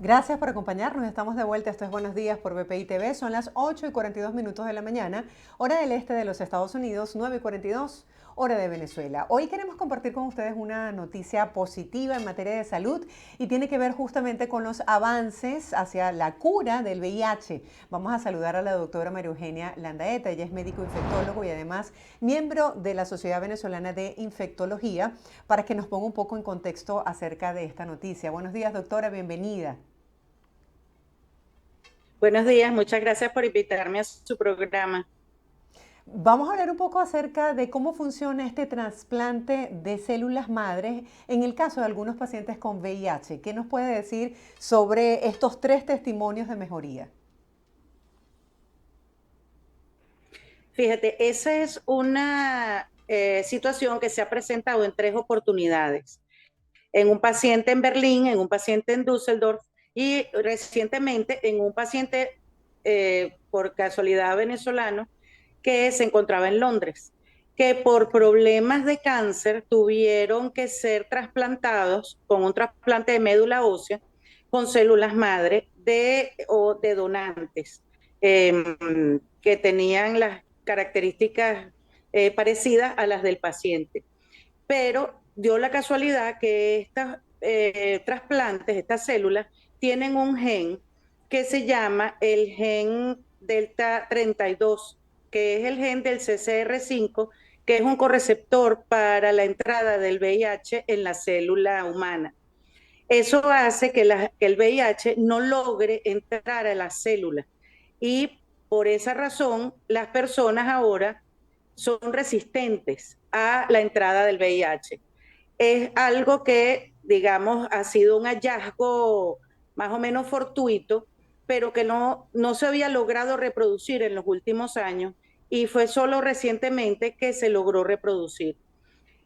Gracias por acompañarnos. Estamos de vuelta. Esto es Buenos Días por BPI TV. Son las 8:42 de la mañana, hora del este de los Estados Unidos, 9:42, hora de Venezuela. Hoy queremos compartir con ustedes una noticia positiva en materia de salud y tiene que ver justamente con los avances hacia la cura del VIH. Vamos a saludar a la doctora María Eugenia Landaeta. Ella es médico infectólogo y además miembro de la Sociedad Venezolana de Infectología, para que nos ponga un poco en contexto acerca de esta noticia. Buenos días, doctora. Bienvenida. Buenos días, muchas gracias por invitarme a su programa. Vamos a hablar un poco acerca de cómo funciona este trasplante de células madres en el caso de algunos pacientes con VIH. ¿Qué nos puede decir sobre estos tres testimonios de mejoría? Fíjate, esa es una situación que se ha presentado en tres oportunidades. En un paciente en Berlín, en un paciente en Düsseldorf y recientemente en un paciente por casualidad venezolano que se encontraba en Londres, que por problemas de cáncer tuvieron que ser trasplantados con un trasplante de médula ósea con células madre o de donantes que tenían las características parecidas a las del paciente. Pero dio la casualidad que estos trasplantes, estas células, tienen un gen que se llama el gen delta 32, que es el gen del CCR5, que es un correceptor para la entrada del VIH en la célula humana. Eso hace que el VIH no logre entrar a las células y por esa razón las personas ahora son resistentes a la entrada del VIH. Es algo que, digamos, ha sido un hallazgo más o menos fortuito, pero que no se había logrado reproducir en los últimos años y fue solo recientemente que se logró reproducir.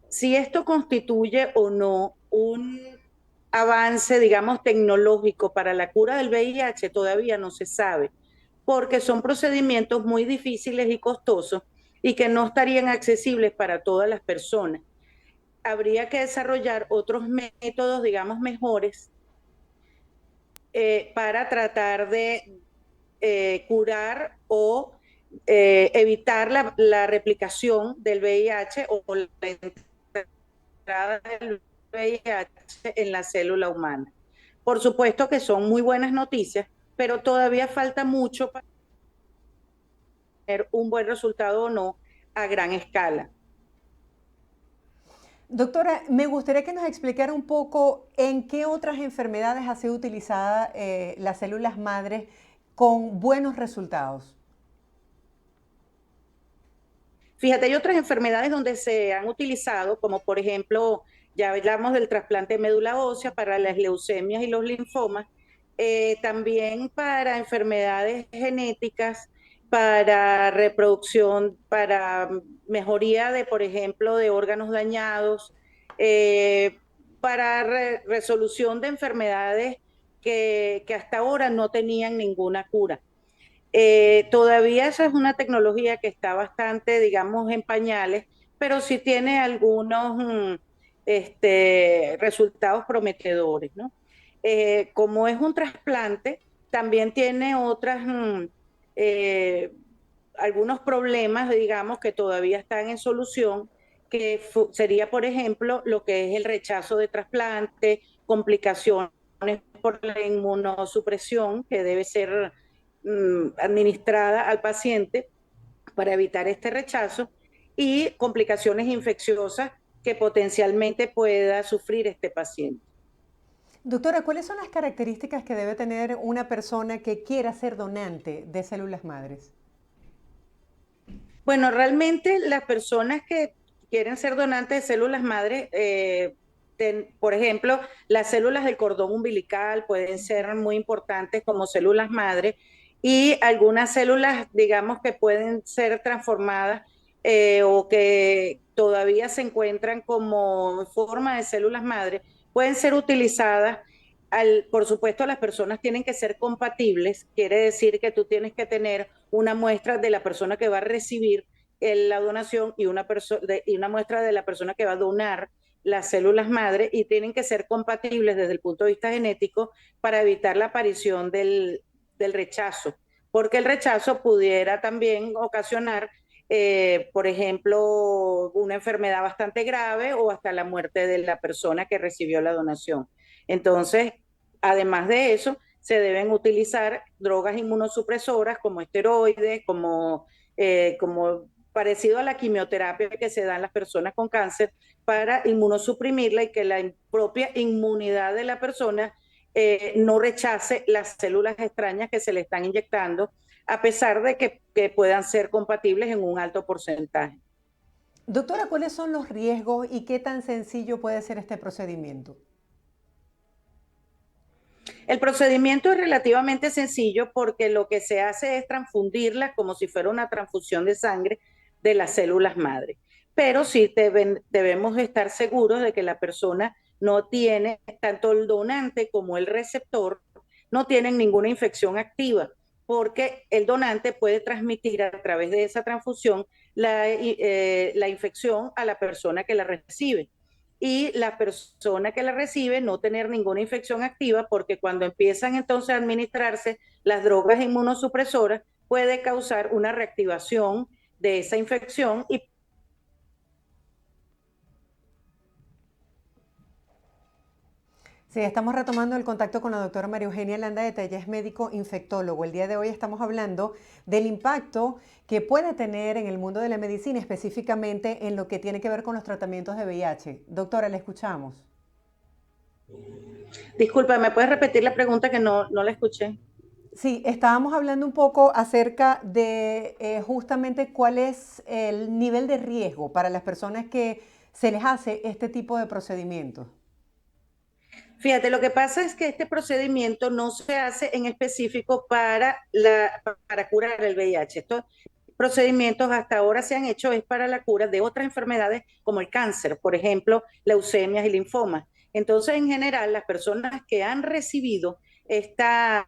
Si esto constituye o no un avance, digamos, tecnológico para la cura del VIH todavía no se sabe, porque son procedimientos muy difíciles y costosos y que no estarían accesibles para todas las personas. Habría que desarrollar otros métodos, digamos, mejores para tratar de curar o evitar la replicación del VIH o la entrada del VIH en la célula humana. Por supuesto que son muy buenas noticias, pero todavía falta mucho para tener un buen resultado o no a gran escala. Doctora, me gustaría que nos explicara un poco en qué otras enfermedades ha sido utilizada las células madres con buenos resultados. Fíjate, hay otras enfermedades donde se han utilizado, como por ejemplo, ya hablamos del trasplante de médula ósea para las leucemias y los linfomas, también para enfermedades genéticas, para reproducción, para mejoría de, por ejemplo, de órganos dañados, eh, para resolución de enfermedades que hasta ahora no tenían ninguna cura. Todavía esa es una tecnología que está bastante, digamos, en pañales, pero sí tiene algunos resultados prometedores, ¿no? Como es un trasplante, también tiene eh, algunos problemas, digamos, que todavía están en solución, que sería, por ejemplo, lo que es el rechazo de trasplante, complicaciones por la inmunosupresión, que debe ser administrada al paciente para evitar este rechazo y complicaciones infecciosas que potencialmente pueda sufrir este paciente. Doctora, ¿cuáles son las características que debe tener una persona que quiera ser donante de células madres? Bueno, realmente las personas que quieren ser donantes de células madre, por ejemplo, las células del cordón umbilical pueden ser muy importantes como células madre y algunas células, digamos, que pueden ser transformadas o que todavía se encuentran como forma de células madre, pueden ser utilizadas. Por supuesto, las personas tienen que ser compatibles, quiere decir que tú tienes que tener una muestra de la persona que va a recibir la donación y una muestra de la persona que va a donar las células madre y tienen que ser compatibles desde el punto de vista genético para evitar la aparición del rechazo, porque el rechazo pudiera también ocasionar, por ejemplo, una enfermedad bastante grave o hasta la muerte de la persona que recibió la donación. Entonces, además de eso, se deben utilizar drogas inmunosupresoras como esteroides, como parecido a la quimioterapia que se da en las personas con cáncer para inmunosuprimirla y que la propia inmunidad de la persona no rechace las células extrañas que se le están inyectando, a pesar de que puedan ser compatibles en un alto porcentaje. Doctora, ¿cuáles son los riesgos y qué tan sencillo puede ser este procedimiento? El procedimiento es relativamente sencillo porque lo que se hace es transfundirla como si fuera una transfusión de sangre de las células madre. Pero sí debemos estar seguros de que la persona no tiene, tanto el donante como el receptor, no tienen ninguna infección activa, porque el donante puede transmitir a través de esa transfusión la infección a la persona que la recibe y la persona que la recibe no tener ninguna infección activa, porque cuando empiezan entonces a administrarse las drogas inmunosupresoras puede causar una reactivación de esa infección y Sí, estamos retomando el contacto con la doctora María Eugenia Landaeta, ella es médico infectólogo. El día de hoy estamos hablando del impacto que puede tener en el mundo de la medicina, específicamente en lo que tiene que ver con los tratamientos de VIH. Doctora, le escuchamos. disculpa, ¿me puedes repetir la pregunta que no la escuché? Sí, estábamos hablando un poco acerca de justamente cuál es el nivel de riesgo para las personas que se les hace este tipo de procedimientos. Fíjate, lo que pasa es que este procedimiento no se hace en específico para curar el VIH. Estos procedimientos hasta ahora se han hecho es para la cura de otras enfermedades como el cáncer, por ejemplo, leucemias y linfomas. Entonces, en general, las personas que han recibido esta.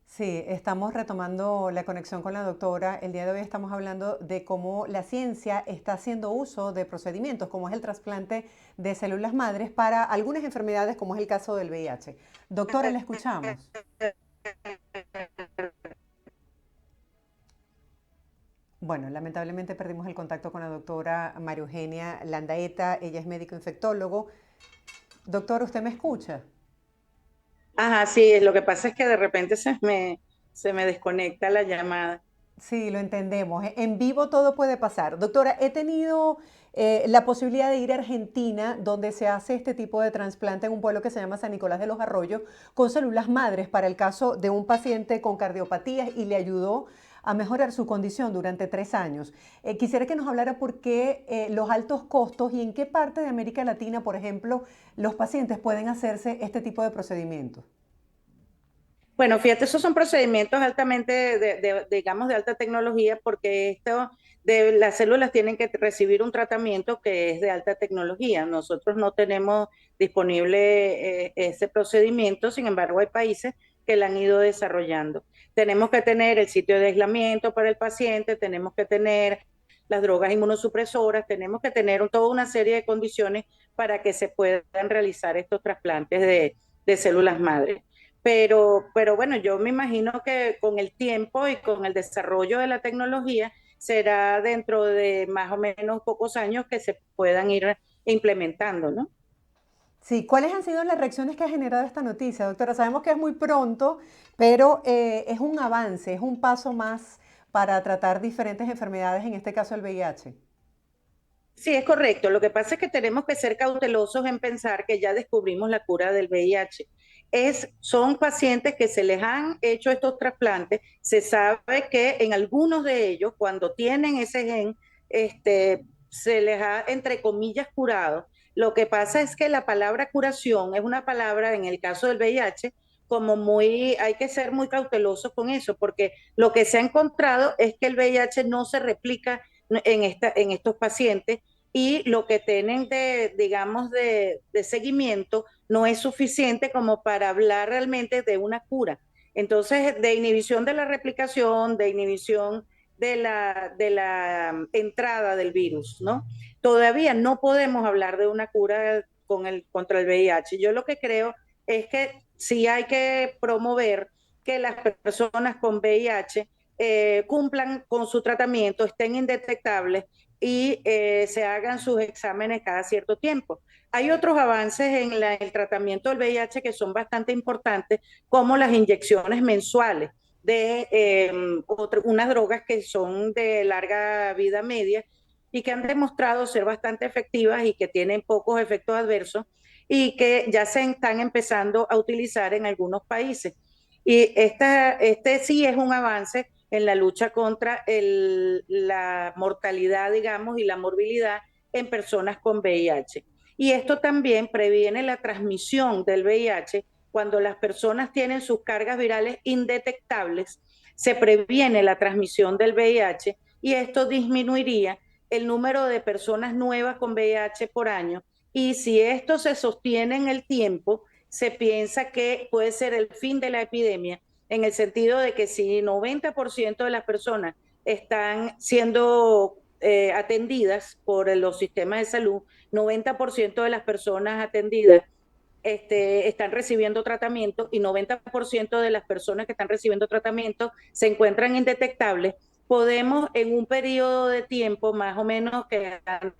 Sí, estamos retomando la conexión con la doctora. El día de hoy estamos hablando de cómo la ciencia está haciendo uso de procedimientos como es el trasplante de células madres para algunas enfermedades como es el caso del VIH. Doctora, la escuchamos. Bueno, lamentablemente perdimos el contacto con la doctora María Eugenia Landaeta. Ella es médico infectólogo. Doctor, ¿usted me escucha? Ajá, sí, lo que pasa es que de repente se me desconecta la llamada. Sí, lo entendemos. En vivo todo puede pasar. Doctora, he tenido la posibilidad de ir a Argentina, donde se hace este tipo de trasplante en un pueblo que se llama San Nicolás de los Arroyos, con células madres para el caso de un paciente con cardiopatías y le ayudó a mejorar su condición durante 3 años. Quisiera que nos hablara por qué los altos costos y en qué parte de América Latina, por ejemplo, los pacientes pueden hacerse este tipo de procedimientos. Bueno, fíjate, esos son procedimientos altamente, digamos, de alta tecnología, porque las células tienen que recibir un tratamiento que es de alta tecnología. Nosotros no tenemos disponible ese procedimiento, sin embargo, hay países que lo han ido desarrollando. Tenemos que tener el sitio de aislamiento para el paciente, tenemos que tener las drogas inmunosupresoras, tenemos que tener toda una serie de condiciones para que se puedan realizar estos trasplantes de células madre. Pero bueno, yo me imagino que con el tiempo y con el desarrollo de la tecnología será dentro de más o menos pocos años que se puedan ir implementando, ¿no? Sí, ¿cuáles han sido las reacciones que ha generado esta noticia, doctora? Sabemos que es muy pronto, pero es un avance, es un paso más para tratar diferentes enfermedades, en este caso el VIH. Sí, es correcto. Lo que pasa es que tenemos que ser cautelosos en pensar que ya descubrimos la cura del VIH. Son pacientes que se les han hecho estos trasplantes. Se sabe que en algunos de ellos, cuando tienen ese gen, se les ha, entre comillas, curado. Lo que pasa es que la palabra curación es una palabra, en el caso del VIH, como hay que ser muy cautelosos con eso, porque lo que se ha encontrado es que el VIH no se replica en estos pacientes y lo que tienen digamos, de seguimiento no es suficiente como para hablar realmente de una cura. Entonces, de inhibición de la replicación, de inhibición de la entrada del virus, ¿no? Todavía no podemos hablar de una cura contra el VIH. Yo lo que creo es que sí hay que promover que las personas con VIH cumplan con su tratamiento, estén indetectables y se hagan sus exámenes cada cierto tiempo. Hay otros avances en el tratamiento del VIH que son bastante importantes, como las inyecciones mensuales de unas drogas que son de larga vida media y que han demostrado ser bastante efectivas y que tienen pocos efectos adversos y que ya se están empezando a utilizar en algunos países. Y este sí es un avance en la lucha contra la mortalidad, digamos, y la morbilidad en personas con VIH. Y esto también previene la transmisión del VIH cuando las personas tienen sus cargas virales indetectables, se previene la transmisión del VIH y esto disminuiría el número de personas nuevas con VIH por año. Y si esto se sostiene en el tiempo, se piensa que puede ser el fin de la epidemia, en el sentido de que si 90% de las personas están siendo atendidas por los sistemas de salud, 90% de las personas atendidas están recibiendo tratamiento y 90% de las personas que están recibiendo tratamiento se encuentran indetectables, podemos en un periodo de tiempo más o menos que han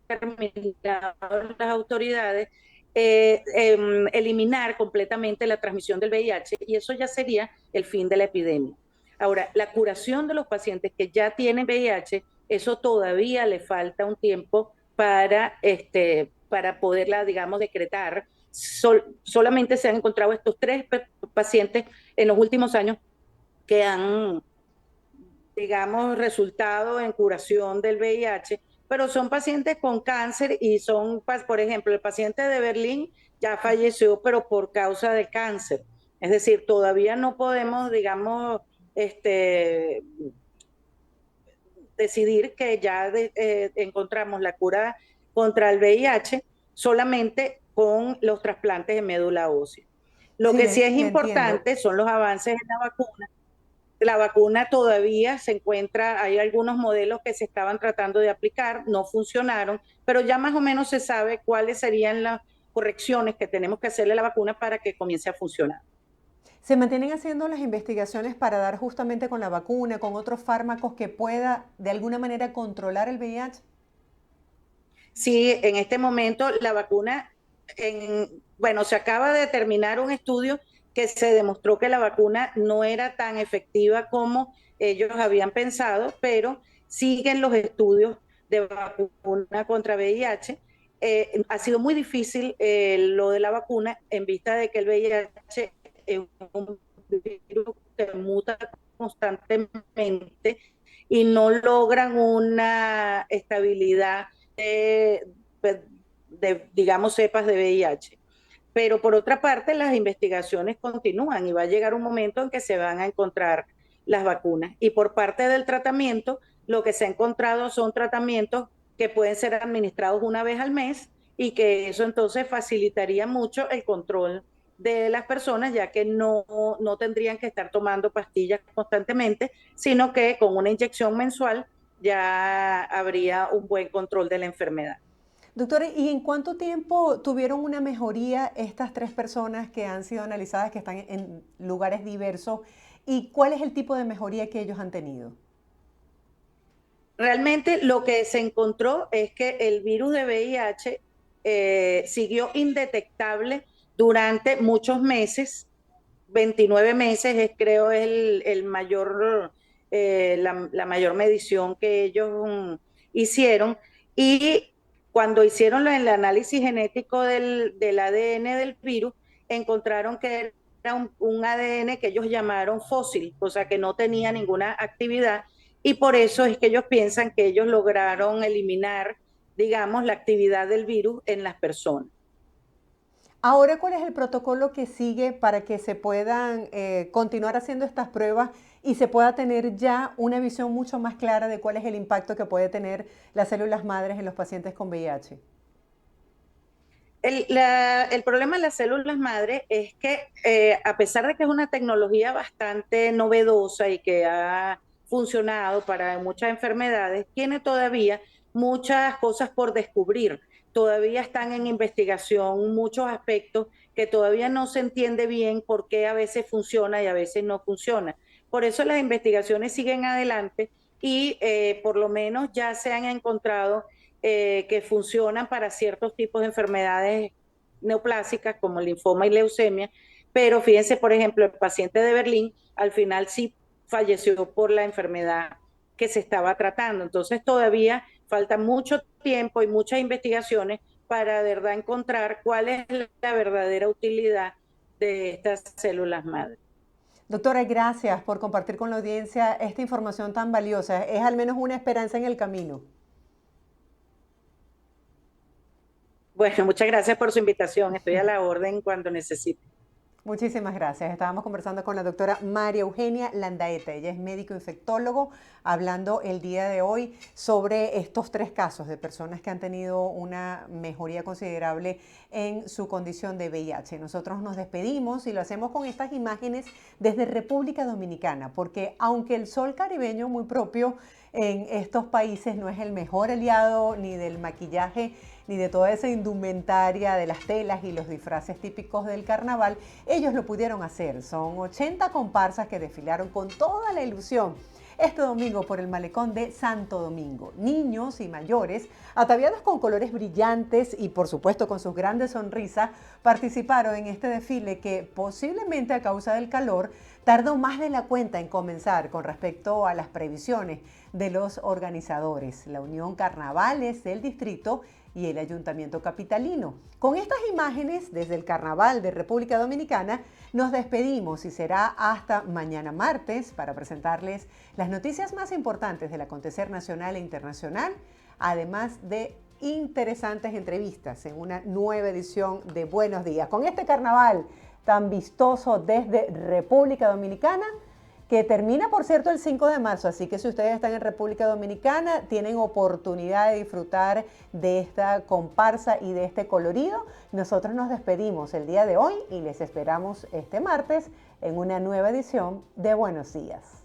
determinado las autoridades, eliminar completamente la transmisión del VIH y eso ya sería el fin de la epidemia. Ahora, la curación de los pacientes que ya tienen VIH, eso todavía le falta un tiempo para poderla, digamos, decretar. Solamente se han encontrado estos 3 pacientes en los últimos años que han, digamos, resultado en curación del VIH, pero son pacientes con cáncer y son, por ejemplo, el paciente de Berlín ya falleció, pero por causa de cáncer. Es decir, todavía no podemos, digamos, este, decidir que ya encontramos la cura contra el VIH solamente con los trasplantes de médula ósea. Lo Sí, que sí es le entiendo. importante son los avances en la vacuna. La vacuna todavía se encuentra, hay algunos modelos que se estaban tratando de aplicar, no funcionaron, pero ya más o menos se sabe cuáles serían las correcciones que tenemos que hacerle a la vacuna para que comience a funcionar. ¿Se mantienen haciendo las investigaciones para dar justamente con la vacuna, con otros fármacos que pueda de alguna manera controlar el VIH? Sí, en este momento la vacuna, bueno, se acaba de terminar un estudio que se demostró que la vacuna no era tan efectiva como ellos habían pensado, pero siguen los estudios de vacuna contra VIH. Ha sido muy difícil lo de la vacuna en vista de que el VIH es un virus que muta constantemente y no logran una estabilidad de, digamos, cepas de VIH. Pero por otra parte, las investigaciones continúan y va a llegar un momento en que se van a encontrar las vacunas. Y por parte del tratamiento, lo que se ha encontrado son tratamientos que pueden ser administrados una vez al mes y que eso entonces facilitaría mucho el control de las personas, ya que no tendrían que estar tomando pastillas constantemente, sino que con una inyección mensual ya habría un buen control de la enfermedad. Doctora, ¿y en cuánto tiempo tuvieron una mejoría estas 3 personas que han sido analizadas, que están en lugares diversos? ¿Y cuál es el tipo de mejoría que ellos han tenido? Realmente lo que se encontró es que el virus de VIH siguió indetectable durante muchos meses, 29 meses es, creo es el mayor, la mayor medición que ellos hicieron. Y cuando hicieron el análisis genético del ADN del virus, encontraron que era un ADN que ellos llamaron fósil, o sea que no tenía ninguna actividad y por eso es que ellos piensan que ellos lograron eliminar, digamos, la actividad del virus en las personas. Ahora, ¿cuál es el protocolo que sigue para que se puedan continuar haciendo estas pruebas y se pueda tener ya una visión mucho más clara de cuál es el impacto que puede tener las células madres en los pacientes con VIH? El problema de las células madre es que a pesar de que es una tecnología bastante novedosa y que ha funcionado para muchas enfermedades, tiene todavía muchas cosas por descubrir. Todavía están en investigación muchos aspectos que todavía no se entiende bien por qué a veces funciona y a veces no funciona. Por eso las investigaciones siguen adelante y por lo menos ya se han encontrado que funcionan para ciertos tipos de enfermedades neoplásicas como linfoma y leucemia, pero fíjense, por ejemplo, el paciente de Berlín al final sí falleció por la enfermedad que se estaba tratando. Entonces todavía falta mucho tiempo y muchas investigaciones para de verdad encontrar cuál es la verdadera utilidad de estas células madre. Doctora, gracias por compartir con la audiencia esta información tan valiosa. Es al menos una esperanza en el camino. Bueno, muchas gracias por su invitación. Estoy a la orden cuando necesite. Muchísimas gracias. Estábamos conversando con la doctora María Eugenia Landaeta. Ella es médico infectólogo, hablando el día de hoy sobre estos 3 casos de personas que han tenido una mejoría considerable en su condición de VIH. Nosotros nos despedimos y lo hacemos con estas imágenes desde República Dominicana, porque aunque el sol caribeño muy propio en estos países no es el mejor aliado ni del maquillaje ni de toda esa indumentaria de las telas y los disfraces típicos del carnaval, ellos lo pudieron hacer. Son 80 comparsas que desfilaron con toda la ilusión este domingo por el malecón de Santo Domingo. Niños y mayores, ataviados con colores brillantes y por supuesto con sus grandes sonrisas, participaron en este desfile que posiblemente a causa del calor tardó más de la cuenta en comenzar con respecto a las previsiones de los organizadores, la Unión Carnavales del Distrito y el Ayuntamiento Capitalino. Con estas imágenes desde el Carnaval de República Dominicana nos despedimos y será hasta mañana martes para presentarles las noticias más importantes del acontecer nacional e internacional, además de interesantes entrevistas en una nueva edición de Buenos Días. Con este carnaval tan vistoso desde República Dominicana, que termina, por cierto, el 5 de marzo. Así que si ustedes están en República Dominicana, tienen oportunidad de disfrutar de esta comparsa y de este colorido. Nosotros nos despedimos el día de hoy y les esperamos este martes en una nueva edición de Buenos Días.